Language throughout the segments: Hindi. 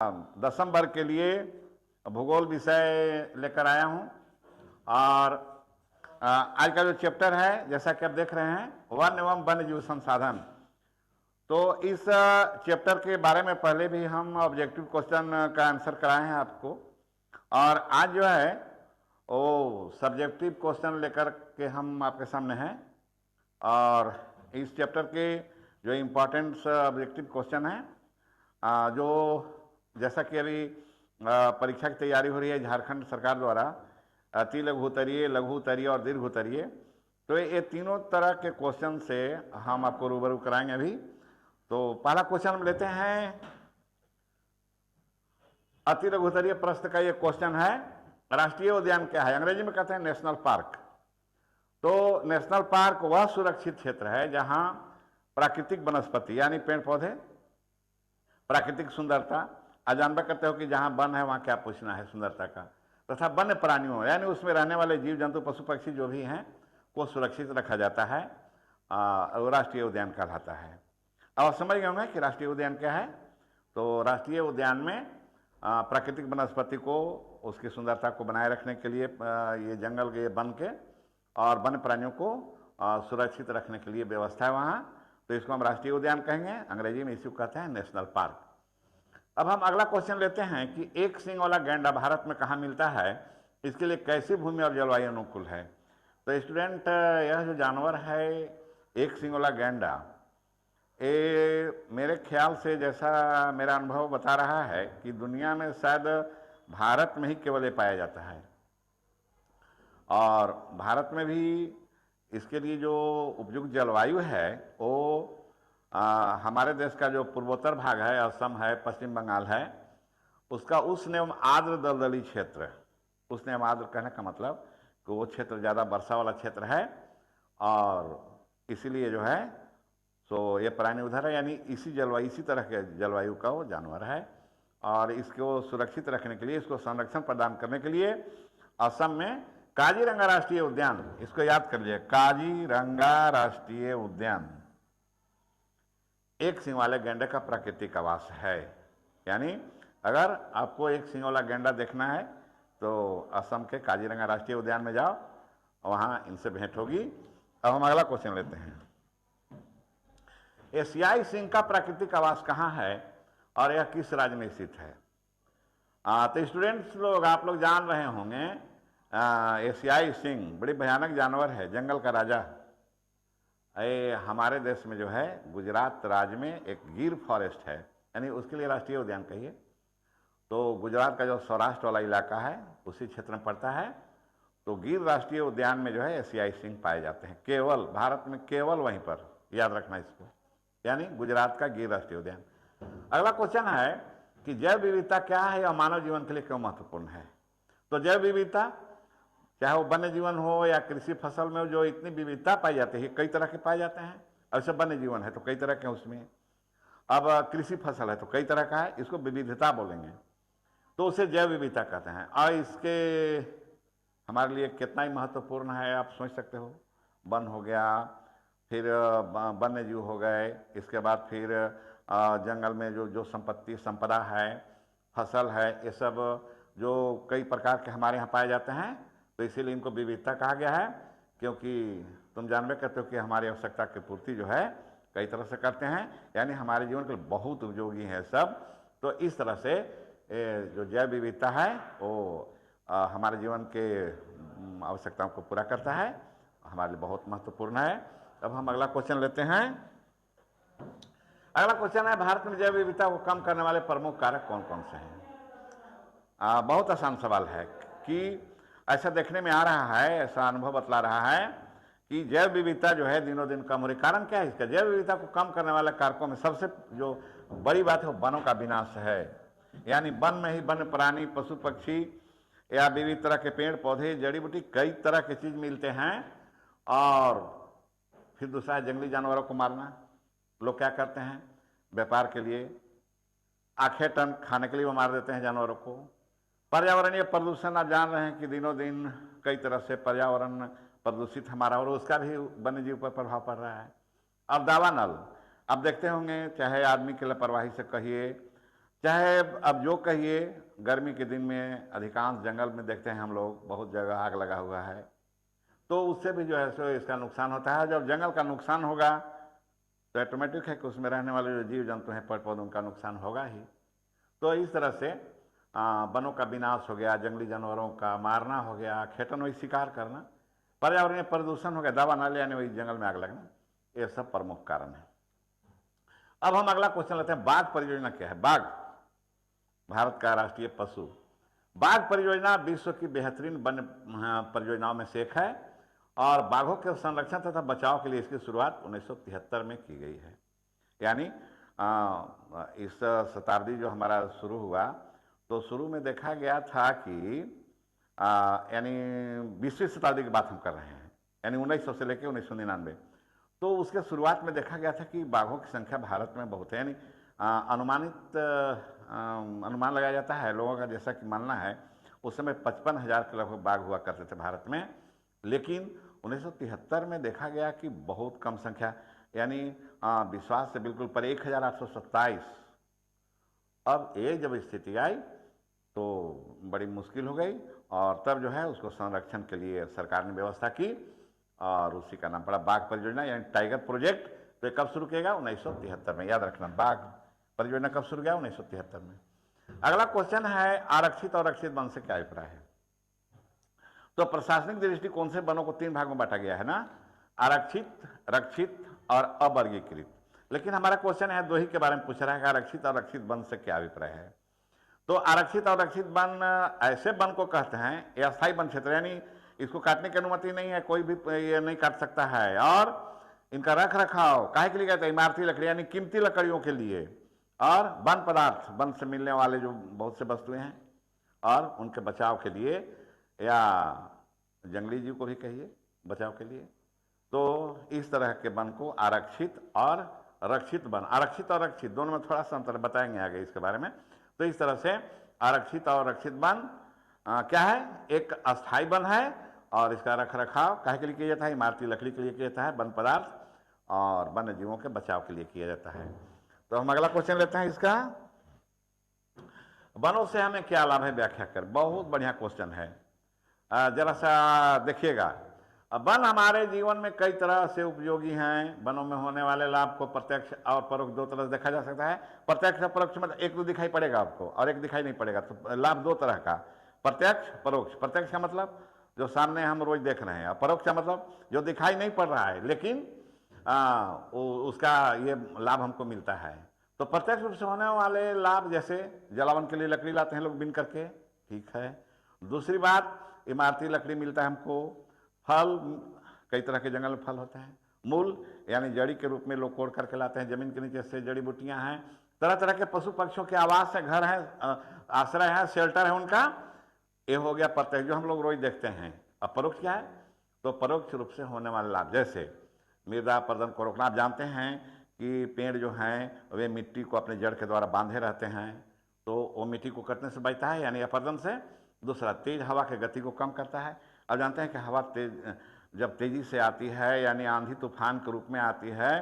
10वीं वर्ग के लिए भूगोल विषय लेकर आया हूं। और आज का जो चैप्टर है, जैसा कि आप देख रहे हैं, वन एवं वन्य जीव संसाधन। तो इस चैप्टर के बारे में पहले भी हम ऑब्जेक्टिव क्वेश्चन का आंसर कराए हैं आपको, और आज जो है वो सब्जेक्टिव क्वेश्चन लेकर के हम आपके सामने हैं। और इस चैप्टर के जो इम्पोर्टेंट ऑब्जेक्टिव क्वेश्चन हैं, जो जैसा कि अभी परीक्षा की तैयारी हो रही है झारखंड सरकार द्वारा, अति लघु उत्तरीय, लघु उत्तरीय और दीर्घ उत्तरीय, तो ये तीनों तरह के क्वेश्चन से हम आपको रूबरू कराएंगे अभी। तो पहला क्वेश्चन हम लेते हैं, अति लघु उत्तरीय प्रश्न का ये क्वेश्चन है, राष्ट्रीय उद्यान क्या है? अंग्रेजी में कहते हैं नेशनल पार्क। तो नेशनल पार्क वह सुरक्षित क्षेत्र है जहां प्राकृतिक वनस्पति यानी पेड़ पौधे, प्राकृतिक सुंदरता, आप जानबा करते हो कि जहां वन है वहां क्या पूछना है सुंदरता का, तथा वन्य प्राणियों यानी उसमें रहने वाले जीव जंतु पशु पक्षी जो भी हैं को सुरक्षित रखा जाता है, राष्ट्रीय उद्यान कहलाता है। अब समझ गए होंगे कि राष्ट्रीय उद्यान क्या है। तो राष्ट्रीय उद्यान में प्राकृतिक वनस्पति को, उसकी सुंदरता को बनाए रखने के लिए ये जंगल के वन के और वन्य प्राणियों को सुरक्षित रखने के लिए व्यवस्था है वहाँ, तो इसको हम राष्ट्रीय उद्यान कहेंगे। अंग्रेजी में इसी को कहते हैं नेशनल पार्क। अब हम अगला क्वेश्चन लेते हैं कि एक सींग वाला गैंडा भारत में कहाँ मिलता है, इसके लिए कैसी भूमि और जलवायु अनुकूल है? तो स्टूडेंट, यह जो जानवर है एक सींग वाला गैंडा, ये मेरे ख्याल से, जैसा मेरा अनुभव बता रहा है, कि दुनिया में शायद भारत में ही केवल ये पाया जाता है। और भारत में भी इसके लिए जो उपयुक्त जलवायु है वो हमारे देश का जो पूर्वोत्तर भाग है, असम है, पश्चिम बंगाल है, उसका उष्ण एवं आर्द्र दलदली क्षेत्र, उष्ण एवं आर्द्र कहने का मतलब कि वो क्षेत्र ज़्यादा वर्षा वाला क्षेत्र है, और इसीलिए जो है सो ये प्राणी उधर है, यानी इसी जलवायु, इसी तरह के जलवायु का वो जानवर है। और इसको सुरक्षित रखने के लिए, इसको संरक्षण प्रदान करने के लिए असम में काजीरंगा राष्ट्रीय उद्यान, इसको याद कर लीजिए, काजीरंगा राष्ट्रीय उद्यान एक सींग वाले गैंडे का प्राकृतिक आवास है। यानी अगर आपको एक सींग वाला गैंडा देखना है तो असम के काजीरंगा राष्ट्रीय उद्यान में जाओ, वहां इनसे भेंट होगी। अब हम अगला क्वेश्चन लेते हैं, एशियाई सींग का प्राकृतिक आवास कहाँ है और यह किस राज्य में स्थित है? तो स्टूडेंट्स लोग, आप लोग जान रहे होंगे, एशियाई सींग बड़ी भयानक जानवर है, जंगल का राजा। ये हमारे देश में जो है गुजरात राज्य में एक गिर फॉरेस्ट है, यानी उसके लिए राष्ट्रीय उद्यान कहिए। तो गुजरात का जो सौराष्ट्र वाला इलाका है उसी क्षेत्र में पड़ता है। तो गिर राष्ट्रीय उद्यान में जो है एशियाई सींग पाए जाते हैं, केवल भारत में, केवल वहीं पर, याद रखना इसको, यानी गुजरात का गिर राष्ट्रीय उद्यान। अगला क्वेश्चन है कि जैव विविधता क्या है और मानव जीवन के लिए क्यों महत्वपूर्ण है? तो जैव विविधता, चाहे वो वन्य जीवन हो या कृषि फसल में, जो इतनी विविधता पाई जाती है, कई तरह के पाए जाते हैं। अब सब वन्य जीवन है तो कई तरह के उसमें, अब कृषि फसल है तो कई तरह का है, इसको विविधता बोलेंगे, तो उसे जैव विविधता कहते हैं। और इसके हमारे लिए कितना ही महत्वपूर्ण है आप सोच सकते हो। वन हो गया, फिर वन्य जीव हो गए, इसके बाद फिर जंगल में जो संपदा है, फसल है, ये सब जो कई प्रकार के हमारे यहाँ पाए जाते हैं, तो इसीलिए इनको विविधता कहा गया है। क्योंकि तुम जानबे करते हो कि हमारी आवश्यकता की पूर्ति जो है कई तरह से करते हैं, यानी हमारे जीवन के लिए बहुत उपयोगी है सब। तो इस तरह से जो जैव विविधता है वो हमारे जीवन के आवश्यकताओं को पूरा करता है, हमारे लिए बहुत महत्वपूर्ण है। अब हम अगला क्वेश्चन लेते हैं। अगला क्वेश्चन है, भारत में जैव विविधता को कम करने वाले प्रमुख कारक कौन कौन से हैं? बहुत आसान सवाल है कि ऐसा देखने में आ रहा है, ऐसा अनुभव बतला रहा है कि जैव विविधता जो है दिनों दिन कम हो रही। कारण क्या है इसका? जैव विविधता को कम करने वाले कारकों में सबसे जो बड़ी बात है वो वनों का विनाश है। यानी वन में ही वन्य प्राणी, पशु पक्षी या विविध तरह के पेड़ पौधे, जड़ी बूटी, कई तरह की चीज मिलते हैं। और फिर दूसरा है जंगली जानवरों को मारना। लोग क्या करते हैं व्यापार के लिए, आखे टन खाने के लिए वो मार देते हैं जानवरों को। पर्यावरणीय प्रदूषण, आप जान रहे हैं कि दिनों दिन कई तरह से पर्यावरण प्रदूषित हमारा, और उसका भी वन्य जीव पर प्रभाव पड़ रहा है। अब दावानल, आप देखते होंगे, चाहे आदमी की लापरवाही से कहिए चाहे अब जो कहिए, गर्मी के दिन में अधिकांश जंगल में देखते हैं हम लोग, बहुत जगह आग लगा हुआ है, तो उससे भी जो है सो इसका नुकसान होता है। जब जंगल का नुकसान होगा तो ऑटोमेटिक है कि उसमें रहने वाले जो जीव जंतु हैं, पेड़ पौधे, उनका नुकसान होगा ही। तो इस तरह से वनों का विनाश हो गया, जंगली जानवरों का मारना हो गया, खेतन वही शिकार करना, पर्यावरणीय प्रदूषण हो गया, दवा न ले आने वही जंगल में आग लगना, ये सब प्रमुख कारण है। अब हम अगला क्वेश्चन लेते हैं, बाघ परियोजना क्या है? बाघ भारत का राष्ट्रीय पशु। बाघ परियोजना विश्व की बेहतरीन वन परियोजनाओं में से एक है और बाघों के संरक्षण तथा बचाव के लिए इसकी शुरुआत 1973 में की गई है। यानी इस शताब्दी जो हमारा शुरू हुआ, तो शुरू में देखा गया था कि यानी 20वीं शताब्दी की बात हम कर रहे हैं, यानी 1900 से लेकर 1999, तो उसके शुरुआत में देखा गया था कि बाघों की संख्या भारत में बहुत है। यानी अनुमान लगाया जाता है लोगों का, जैसा कि मानना है उस समय 55,000 के लगभग बाघ हुआ करते थे भारत में, लेकिन 1973 में देखा गया कि बहुत कम संख्या, यानी विश्वास से बिल्कुल पर 1827। अब ये जब स्थिति आई तो बड़ी मुश्किल हो गई और तब जो है उसको संरक्षण के लिए सरकार ने व्यवस्था की और उसी का नाम पड़ा बाघ परियोजना, यानी टाइगर प्रोजेक्ट। तो ये कब शुरू किया गया? 1973 में। याद रखना, बाघ परियोजना कब शुरू किया? 1973 में। अगला क्वेश्चन है, आरक्षित और रक्षित वन से क्या अभिप्राय है? तो प्रशासनिक दृष्टिकोण से वनों को 3 भाग में बांटा गया है ना, आरक्षित, रक्षित और अवर्गीकृत। लेकिन हमारा क्वेश्चन है 2 ही के बारे में पूछ रहा है कि आरक्षित और रक्षित वन से क्या अभिप्राय है। तो आरक्षित और रक्षित वन ऐसे वन को कहते हैं, ये अस्थायी वन क्षेत्र, यानी इसको काटने की अनुमति नहीं है, कोई भी ये नहीं काट सकता है, और इनका रख रखाव काहे के लिए कहते हैं? इमारती लकड़ी, यानी कीमती लकड़ियों के लिए, और वन पदार्थ, वन से मिलने वाले जो बहुत से वस्तुएं हैं, और उनके बचाव के लिए, या जंगली जीव को भी कहिए बचाव के लिए। तो इस तरह के वन को आरक्षित और रक्षित वन, आरक्षित और रक्षित दोनों में थोड़ा सा अंतर बताएंगे आगे इसके बारे में। तो इस तरह से आरक्षित और रक्षित वन क्या है? एक अस्थायी वन है और इसका रख रखाव काहे के लिए किया जाता है? इमारती लकड़ी के लिए किया जाता है, वन पदार्थ और वन्य जीवों के बचाव के लिए किया जाता है। तो हम अगला क्वेश्चन लेते हैं इसका, वनों से हमें क्या लाभ है, व्याख्या कर। बहुत बढ़िया क्वेश्चन है, जरा सा देखिएगा। वन हमारे जीवन में कई तरह से उपयोगी हैं। वनों में होने वाले लाभ को प्रत्यक्ष और परोक्ष 2 तरह से देखा जा सकता है। प्रत्यक्ष और परोक्ष मतलब एक तो दिखाई पड़ेगा आपको और एक दिखाई नहीं पड़ेगा, तो लाभ 2 तरह का, प्रत्यक्ष परोक्ष। प्रत्यक्ष का मतलब जो सामने हम रोज देख रहे हैं, और परोक्ष का मतलब जो दिखाई नहीं पड़ रहा है लेकिन उसका ये लाभ हमको मिलता है। तो प्रत्यक्ष रूप से होने वाले लाभ, जैसे जलावन के लिए लकड़ी लाते हैं लोग बिन करके, ठीक है। दूसरी बात, इमारती लकड़ी मिलता है हमको। फल, कई तरह के जंगल में फल होते हैं। मूल यानी जड़ी के रूप में लोग कोड़ करके लाते हैं, जमीन के नीचे से जड़ी बूटियां हैं। तरह तरह के पशु पक्षियों के आवास है, घर है, आश्रय है, शेल्टर है उनका, ये हो गया प्रत्यक्ष जो हम लोग रोज देखते हैं। अब परोक्ष क्या है? तो परोक्ष रूप से होने वाले लाभ, जैसे मृदा अपरदन को रोकना। आप जानते हैं कि पेड़ जो हैं वे मिट्टी को अपने जड़ के द्वारा बांधे रहते हैं, तो वो मिट्टी को कटने से बचता है, यानी अपरदन से। दूसरा, तेज हवा की गति को कम करता है। अब जानते हैं कि हवा जब तेजी से आती है, यानी आंधी तूफान के रूप में आती है,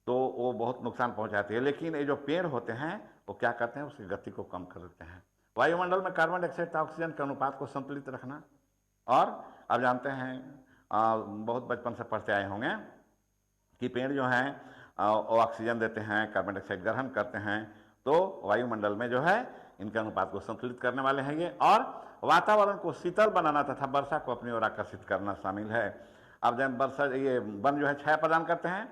तो वो बहुत नुकसान पहुंचाती है। लेकिन ये जो पेड़ होते हैं वो क्या करते हैं? उसकी गति को कम कर देते हैं। वायुमंडल में कार्बन डाइऑक्साइड तथा ऑक्सीजन के अनुपात को संतुलित रखना। और अब जानते हैं, बहुत बचपन से पढ़ते आए होंगे कि पेड़ जो हैं वो ऑक्सीजन देते हैं, कार्बन डाइऑक्साइड ग्रहण करते हैं, तो वायुमंडल में जो है इनके अनुपात को संतुलित करने वाले हैं ये। और वातावरण को शीतल बनाना तथा वर्षा को अपनी ओर आकर्षित करना शामिल है। अब जब वर्षा, ये वन जो है छाया प्रदान करते हैं,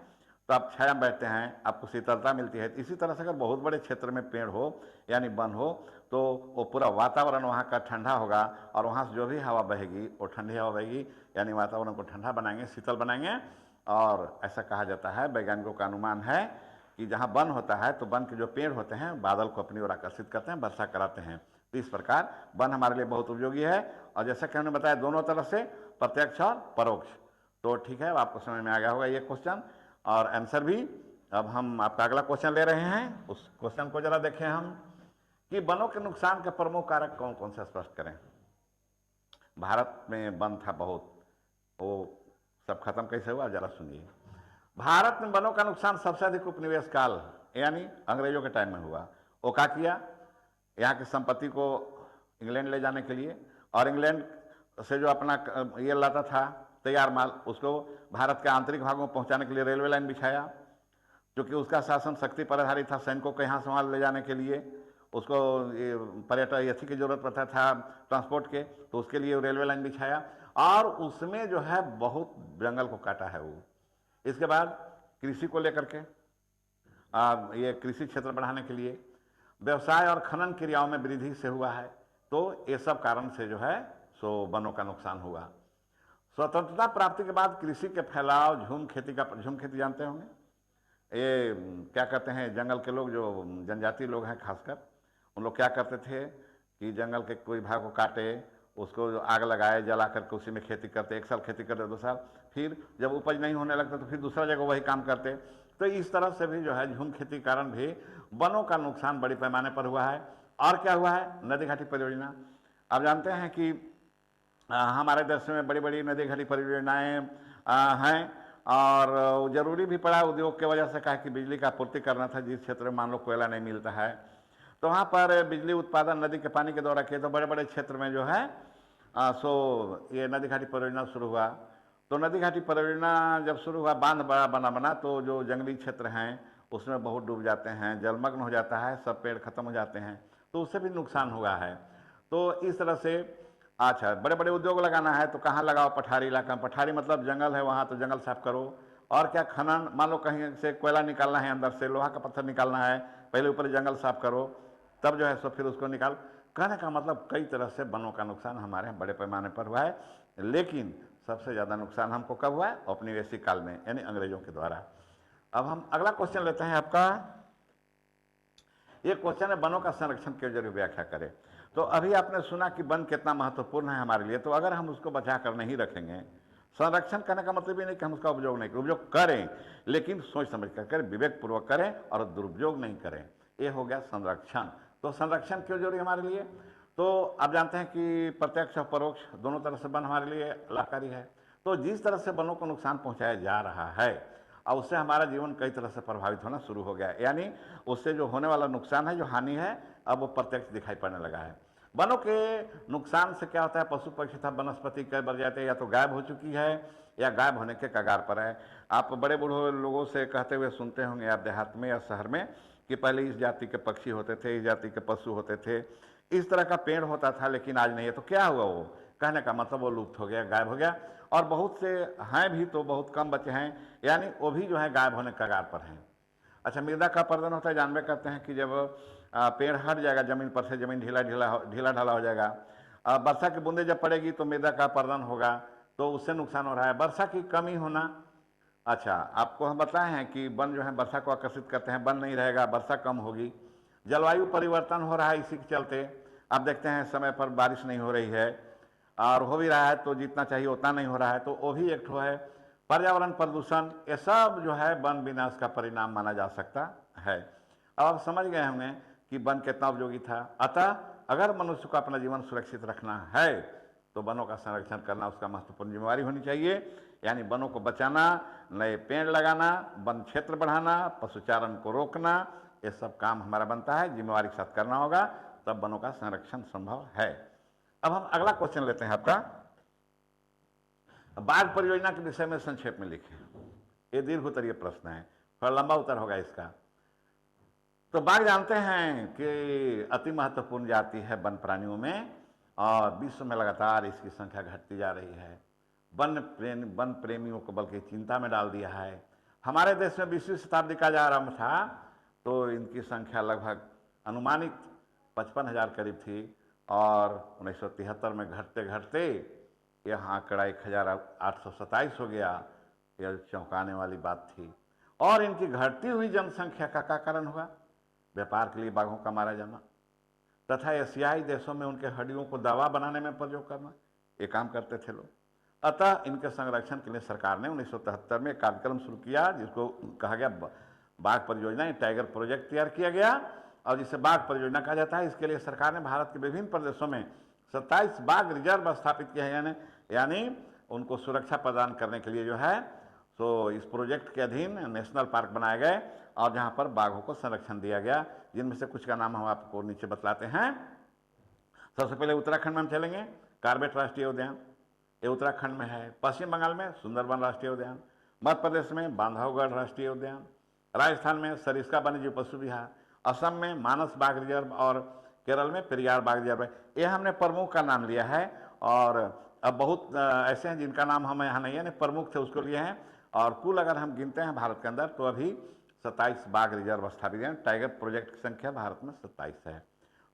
तो आप छाया में बैठते हैं, आपको शीतलता मिलती है। इसी तरह से अगर बहुत बड़े क्षेत्र में पेड़ हो यानी वन हो, तो वो पूरा वातावरण वहाँ का ठंडा होगा और वहाँ से जो भी हवा बहेगी वो ठंडी हवा बहेगी, यानी वातावरण को ठंडा बनाएंगे, शीतल बनाएंगे। और ऐसा कहा जाता है, वैज्ञानिकों का अनुमान है कि जहाँ वन होता है तो वन के जो पेड़ होते हैं बादल को अपनी ओर आकर्षित करते हैं, वर्षा कराते हैं। तो इस प्रकार वन हमारे लिए बहुत उपयोगी है। और जैसा कि हमने बताया, दोनों तरफ से, प्रत्यक्ष और परोक्ष। तो ठीक है, आपको समझ में आ गया होगा ये क्वेश्चन और आंसर भी। अब हम आपका अगला क्वेश्चन ले रहे हैं, उस क्वेश्चन को जरा देखें हम, कि वनों के नुकसान के प्रमुख कारक कौन कौन से स्पष्ट करें। भारत में वन था बहुत, वो सब खत्म कैसे हुआ, जरा सुनिए। भारत में वनों का नुकसान सबसे अधिक उपनिवेश काल यानी अंग्रेजों के टाइम में हुआ। वो क्या किया, यहाँ की संपत्ति को इंग्लैंड ले जाने के लिए, और इंग्लैंड से जो अपना ये लाता था तैयार माल, उसको भारत के आंतरिक भागों में पहुंचाने के लिए रेलवे लाइन बिछाया, क्योंकि उसका शासन शक्ति पर आधारित था। सैनिकों को यहाँ से वहाँ ले जाने के लिए उसको पर्यटन यथी की जरूरत पड़ता था ट्रांसपोर्ट के, तो उसके लिए रेलवे लाइन बिछाया, और उसमें जो है बहुत जंगल को काटा है वो। इसके बाद कृषि को लेकर के ये कृषि क्षेत्र बढ़ाने के लिए व्यवसाय और खनन क्रियाओं में वृद्धि से हुआ है। तो ये सब कारण से जो है सो वनों का नुकसान हुआ। स्वतंत्रता प्राप्ति के बाद कृषि के फैलाव, झूम खेती जानते होंगे, ये क्या करते हैं जंगल के लोग, जो जनजाति लोग हैं खासकर, उन लोग क्या करते थे कि जंगल के कोई भाग को काटे, उसको आग लगाए, जला करके उसी में खेती करते, एक साल खेती करते, 2 साल, फिर जब उपज नहीं होने लगता तो फिर दूसरा जगह वही काम करते। तो इस तरह से भी जो है झूम खेती के कारण भी वनों का नुकसान बड़े पैमाने पर हुआ है। और क्या हुआ है, नदी घाटी परियोजना। आप जानते हैं कि हमारे देश में बड़ी बड़ी नदी घाटी परियोजनाएँ हैं, और जरूरी भी पड़ा उद्योग के वजह से, कहा कि बिजली का आपूर्ति करना था जिस क्षेत्र में मान लो कोयला नहीं मिलता है, तो वहाँ पर बिजली उत्पादन नदी के पानी के द्वारा किए, तो बड़े बड़े क्षेत्र में जो है सो ये नदी घाटी परियोजना शुरू हुआ। तो नदी घाटी परियोजना जब शुरू हुआ, बांध बड़ा बना, तो जो जंगली क्षेत्र हैं उसमें बहुत डूब जाते हैं, जलमग्न हो जाता है, सब पेड़ खत्म हो जाते हैं, तो उससे भी नुकसान हुआ है। तो इस तरह से अच्छा, बड़े बड़े उद्योग लगाना है तो कहाँ लगाओ, पठारी इलाका में। पठारी मतलब जंगल है वहाँ, तो जंगल साफ करो। और क्या, खनन, मान लो कहीं से कोयला निकालना है, अंदर से लोहा का पत्थर निकालना है, पहले ऊपर जंगल साफ करो, तब जो है सो फिर उसको निकाल। कहने का मतलब कई तरह से वनों का नुकसान हमारे यहाँ बड़े पैमाने पर हुआ है, लेकिन सबसे ज़्यादा नुकसान हमको कब हुआ है, औपनिवेशिक काल में, यानी अंग्रेजों के द्वारा। अब हम अगला क्वेश्चन लेते हैं आपका। ये क्वेश्चन है वनों का संरक्षण के जरिए व्याख्या करें। तो अभी आपने सुना कि वन कितना महत्वपूर्ण है हमारे लिए, तो अगर हम उसको बचा कर नहीं रखेंगे, संरक्षण करने का मतलब ये नहीं कि हम उसका उपयोग नहीं करें, उपयोग करें, लेकिन सोच समझ कर करें, विवेक पूर्वक करें और दुरुपयोग नहीं करें, ये हो गया संरक्षण। तो संरक्षण क्यों जरूरी हमारे लिए? तो आप जानते हैं कि प्रत्यक्ष और परोक्ष दोनों तरह से वन हमारे लिए लाभकारी है। तो जिस तरह से वनों को नुकसान पहुंचाया जा रहा है, और उससे हमारा जीवन कई तरह से प्रभावित होना शुरू हो गया है, यानी उससे जो होने वाला नुकसान है, जो हानि है, अब वो प्रत्यक्ष दिखाई पड़ने लगा है। वनों के नुकसान से क्या होता है, पशु पक्षी था वनस्पति कई प्रजातियां या तो गायब हो चुकी है या गायब होने के कगार पर है। आप बड़े बूढ़े लोगों से कहते हुए सुनते होंगे, आप देहात में या शहर में, कि पहले इस जाति के पक्षी होते थे, इस जाति के पशु होते थे, इस तरह का पेड़ होता था, लेकिन आज नहीं है। तो क्या हुआ? वो कहने का मतलब वो लुप्त हो गया, गायब हो गया। और बहुत से हैं भी तो बहुत कम बचे हैं, यानी वो भी जो है गायब होने के कगार पर हैं। अच्छा, मृदा का अपरदन होता है, जानबे करते हैं कि जब पेड़ हट जाएगा जमीन पर से, जमीन ढीला ढाला हो जाएगा, वर्षा की बूंदें जब पड़ेगी तो मृदा का अपरदन होगा, तो उससे नुकसान हो रहा है। वर्षा की कमी होना, अच्छा आपको हम बताए हैं कि वन जो है वर्षा को आकर्षित करते हैं, वन नहीं रहेगा वर्षा कम होगी। जलवायु परिवर्तन हो रहा है, इसी के चलते आप देखते हैं समय पर बारिश नहीं हो रही है, और हो भी रहा है तो जितना चाहिए उतना नहीं हो रहा है, तो वो भी एक ठो है। पर्यावरण प्रदूषण, ये सब जो है वन विनाश का परिणाम माना जा सकता है। अब आप समझ गए होंगे कि वन कितना उपयोगी था। अतः अगर मनुष्य को अपना जीवन सुरक्षित रखना है तो वनों का संरक्षण करना उसका महत्वपूर्ण जिम्मेवारी होनी चाहिए, यानी वनों को बचाना, नए पेड़ लगाना, वन क्षेत्र बढ़ाना, पशुचारण को रोकना, ये सब काम हमारा बनता है, जिम्मेवारी के साथ करना होगा, तब वनों का संरक्षण संभव है। अब हम अगला क्वेश्चन लेते हैं आपका, बाघ परियोजना के विषय में संक्षेप में लिखें। ये दीर्घ उत्तरीय प्रश्न है, थोड़ा लंबा उत्तर होगा इसका। तो बाघ जानते हैं कि अति महत्वपूर्ण जाति है वन प्राणियों में, और विश्व में लगातार इसकी संख्या घटती जा रही है। वन प्रेमियों को बल्कि चिंता में डाल दिया है। हमारे देश में 20वीं शताब्दी का आरंभ था तो इनकी संख्या लगभग अनुमानित 55,000 करीब थी, और 1973 में घटते घटते यह आंकड़ा 1,827 हो गया। यह चौंकाने वाली बात थी। और इनकी घटती हुई जनसंख्या का क्या कारण हुआ? व्यापार के लिए बाघों का मारा जाना तथा एशियाई देशों में उनके हड्डियों को दवा बनाने में प्रयोग करना, ये काम करते थे लोग। अतः इनके संरक्षण के लिए सरकार ने 1973 में एक कार्यक्रम शुरू किया, जिसको कहा गया बाघ परियोजना, टाइगर प्रोजेक्ट तैयार किया गया, और जिसे बाघ परियोजना कहा जाता है। इसके लिए सरकार ने भारत के विभिन्न प्रदेशों में 27 बाघ रिजर्व स्थापित किए हैं, यानी उनको सुरक्षा प्रदान करने के लिए जो है सो इस प्रोजेक्ट के अधीन नेशनल पार्क बनाए गए, और जहाँ पर बाघों को संरक्षण दिया गया। जिनमें से कुछ का नाम हम आपको नीचे बतलाते हैं। सबसे पहले उत्तराखंड में हम चलेंगे, कार्बेट राष्ट्रीय उद्यान, ये उत्तराखंड में है। पश्चिम बंगाल में सुंदरबन राष्ट्रीय उद्यान, मध्य प्रदेश में बांधवगढ़ राष्ट्रीय उद्यान, राजस्थान में सरिस्का वन्यजीव पशु विहार, असम में मानस बाघ रिजर्व और केरल में पेरियार बाघ रिजर्व है। ये हमने प्रमुख का नाम लिया है, और अब बहुत ऐसे हैं जिनका नाम हमें यहाँ नहीं है, प्रमुख थे उसको लिए हैं। और कुल अगर हम गिनते हैं भारत के अंदर तो अभी 27 बाघ रिजर्व स्थापित हैं। टाइगर प्रोजेक्ट की संख्या भारत में 27 है।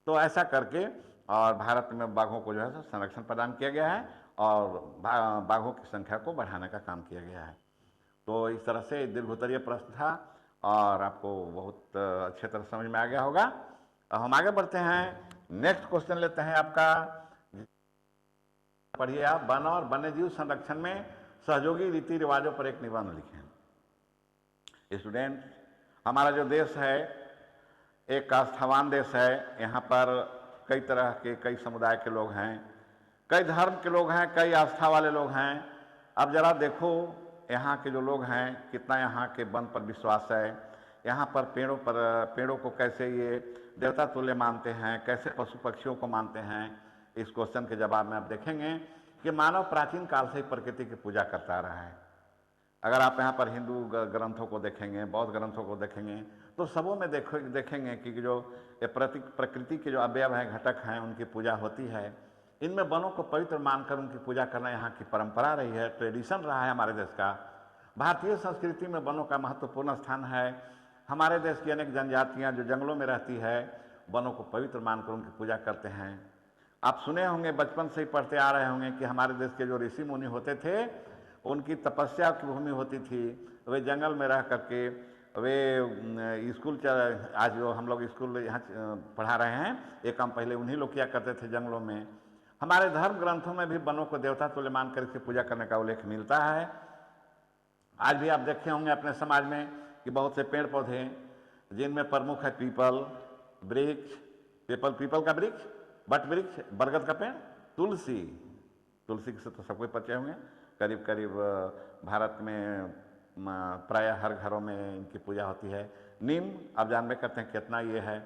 तो ऐसा करके और भारत में बाघों को जो है संरक्षण प्रदान किया गया है और बाघों की संख्या को बढ़ाने का काम किया गया है। तो इस तरह से दीर्घोत्तरीय प्रश्न था और आपको बहुत अच्छे तरह समझ में आ गया होगा। अब हम आगे बढ़ते हैं, नेक्स्ट क्वेश्चन लेते हैं आपका। पढ़िए आप, वन और वन्यजीव संरक्षण में सहयोगी रीति रिवाजों पर एक निबंध लिखें। स्टूडेंट, हमारा जो देश है एक आस्थावान देश है। यहाँ पर कई तरह के, कई समुदाय के लोग हैं, कई धर्म के लोग हैं, कई आस्था वाले लोग हैं। अब जरा देखो यहाँ के जो लोग हैं कितना यहाँ के वन पर विश्वास है, यहाँ पर पेड़ों को कैसे ये देवता तुल्य मानते हैं, कैसे पशु पक्षियों को मानते हैं। इस क्वेश्चन के जवाब में आप देखेंगे कि मानव प्राचीन काल से ही प्रकृति की पूजा करता आ रहा है। अगर आप यहाँ पर हिंदू ग्रंथों को देखेंगे, बौद्ध ग्रंथों को देखेंगे, तो सबों में देखेंगे कि जो प्रकृति के जो अवयव हैं, घटक हैं, उनकी पूजा होती है। इनमें वनों को पवित्र मानकर उनकी पूजा करना यहाँ की परंपरा रही है, ट्रेडिशन रहा है हमारे देश का। भारतीय संस्कृति में वनों का महत्वपूर्ण स्थान है। हमारे देश की अनेक जनजातियाँ जो जंगलों में रहती है, वनों को पवित्र मानकर उनकी पूजा करते हैं। आप सुने होंगे, बचपन से ही पढ़ते आ रहे होंगे कि हमारे देश के जो ऋषि मुनि होते थे, उनकी तपस्या की भूमि होती थी। वे जंगल में रह करके वे स्कूल, आज जो हम लोग स्कूल यहाँ पढ़ा रहे हैं, एक काम पहले उन्हीं लोग किया करते थे जंगलों में। हमारे धर्म ग्रंथों में भी वनों को देवता तुल्य मानकर इसकी पूजा करने का उल्लेख मिलता है। आज भी आप देखे होंगे अपने समाज में कि बहुत से पेड़ पौधे हैं जिनमें प्रमुख है पीपल वृक्ष, पीपल का वृक्ष, बट वृक्ष, बरगद का पेड़, तुलसी से तो सबको परिचय होंगे। करीब करीब भारत में प्रायः हर घरों में इनकी पूजा होती है। नीम आप जानबे करते हैं कितना ये है।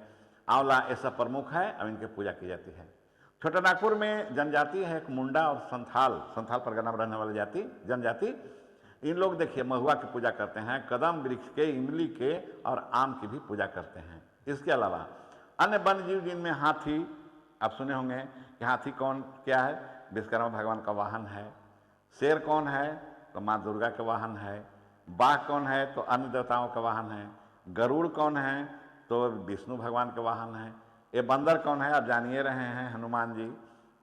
आंवला, ये सब प्रमुख है और इनकी पूजा की जाती है। छोटा नागपुर में जनजाति है एक मुंडा और संथाल परगना में रहने वाली जनजाति। इन लोग देखिए महुआ की पूजा करते हैं, कदम वृक्ष के, इमली के और आम की भी पूजा करते हैं। इसके अलावा अन्य वन्यजीव जिनमें हाथी, आप सुने होंगे कि हाथी क्या है, विश्वकर्मा भगवान का वाहन है। शेर कौन है, तो माँ दुर्गा के वाहन है। बाघ कौन है, तो अन्य देवताओं का वाहन है। गरुड़ कौन है, तो विष्णु भगवान के वाहन है। ये बंदर कौन है, आप जानिए रहे हैं, हनुमान जी।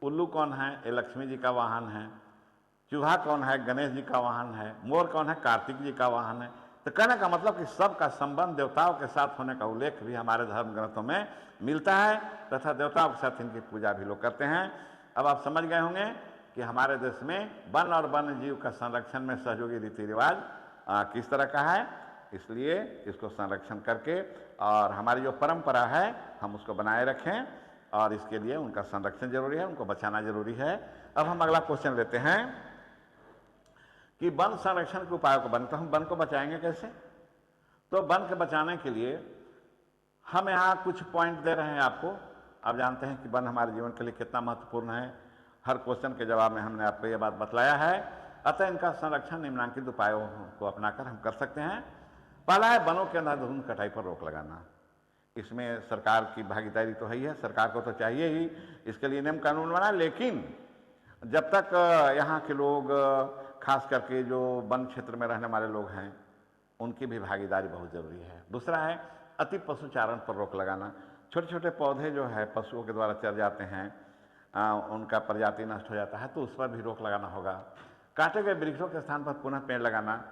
उल्लू कौन है, ये लक्ष्मी जी का वाहन है। चूहा कौन है, गणेश जी का वाहन है। मोर कौन है, कार्तिक जी का वाहन है। तो कहने का मतलब कि सबका संबंध देवताओं के साथ होने का उल्लेख भी हमारे धर्म ग्रंथों में मिलता है, तथा देवताओं के साथ इनकी पूजा भी लोग करते हैं। अब आप समझ गए होंगे कि हमारे देश में वन और वन्य जीव का संरक्षण में सहयोगी रीति रिवाज किस तरह का है। इसलिए इसको संरक्षण करके और हमारी जो परंपरा है हम उसको बनाए रखें, और इसके लिए उनका संरक्षण जरूरी है, उनको बचाना जरूरी है। अब हम अगला क्वेश्चन लेते हैं कि वन संरक्षण के उपायों को तो हम वन को बचाएंगे कैसे। तो वन के बचाने के लिए हम यहाँ कुछ पॉइंट दे रहे हैं आपको। आप जानते हैं कि वन हमारे जीवन के लिए कितना महत्वपूर्ण है। हर क्वेश्चन के जवाब में हमने आपको ये बात बतलाया है। अतः इनका संरक्षण निम्नलिखित उपायों को अपनाकर हम कर सकते हैं। पहला है वनों के अंधाधुंध कटाई पर रोक लगाना। इसमें सरकार की भागीदारी तो है ही है, सरकार को तो चाहिए ही इसके लिए नियम कानून बना। लेकिन जब तक यहाँ के लोग, खास करके जो वन क्षेत्र में रहने वाले लोग हैं, उनकी भी भागीदारी बहुत ज़रूरी है। दूसरा है अति पशुचारण पर रोक लगाना। छोटे छोटे पौधे जो है पशुओं के द्वारा चर जाते हैं, उनका प्रजाति नष्ट हो जाता है, तो उस पर भी रोक लगाना होगा। काटे गए वृक्षों के स्थान पर पुनः पेड़ लगाना।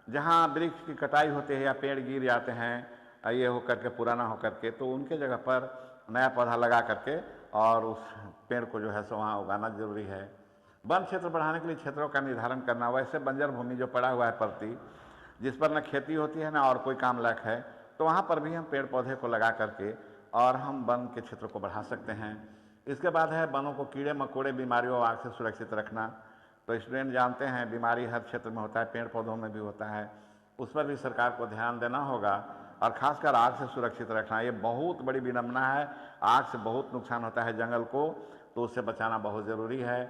जहाँ वृक्ष की कटाई होती है या पेड़ गिर जाते हैं ये होकर के पुराना होकर के, तो उनके जगह पर नया पौधा लगा करके और उस पेड़ को जो है सो वहाँ उगाना जरूरी है। वन क्षेत्र बढ़ाने के लिए क्षेत्रों का निर्धारण करना। वैसे बंजर भूमि जो पड़ा हुआ है परती, जिस पर न खेती होती है ना और कोई काम लायक है, तो वहाँ पर भी हम पेड़ पौधे को लगा करके और हम वन के क्षेत्र को बढ़ा सकते हैं। इसके बाद है वनों को कीड़े मकोड़े, बीमारियों और आग से सुरक्षित रखना। तो स्टूडेंट जानते हैं बीमारी हर क्षेत्र में होता है, पेड़ पौधों में भी होता है, उस पर भी सरकार को ध्यान देना होगा। और खासकर आग से सुरक्षित रखना। ये बहुत बड़ी विडंबना है, आग से बहुत नुकसान होता है जंगल को, तो उससे बचाना बहुत ज़रूरी है।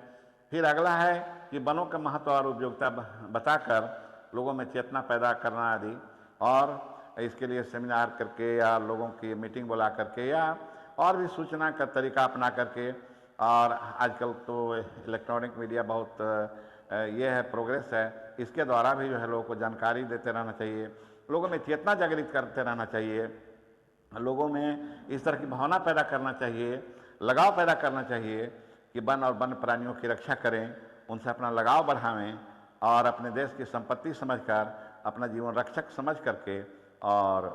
फिर अगला है कि वनों का महत्व और उपयोगिता बताकर लोगों में चेतना पैदा करना आदि, और इसके लिए सेमिनार करके या लोगों की मीटिंग बुला करके या और भी सूचना का तरीका अपना करके, और आजकल तो इलेक्ट्रॉनिक मीडिया बहुत ये है, प्रोग्रेस है, इसके द्वारा भी जो है लोगों को जानकारी देते रहना चाहिए, लोगों में चेतना जागृत करते रहना चाहिए, लोगों में इस तरह की भावना पैदा करना चाहिए, लगाव पैदा करना चाहिए कि वन और वन्य प्राणियों की रक्षा करें, उनसे अपना लगाव बढ़ावें और अपने देश की संपत्ति समझकर अपना जीवन रक्षक समझ करके और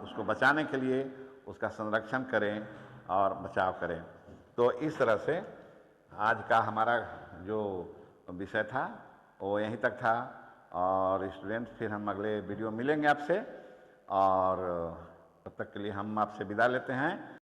उसको बचाने के लिए उसका संरक्षण करें और बचाव करें। तो इस तरह से आज का हमारा जो विषय था वो यहीं तक था। और स्टूडेंट्स, फिर हम अगले वीडियो मिलेंगे आपसे, और तब तक के लिए हम आपसे विदा लेते हैं।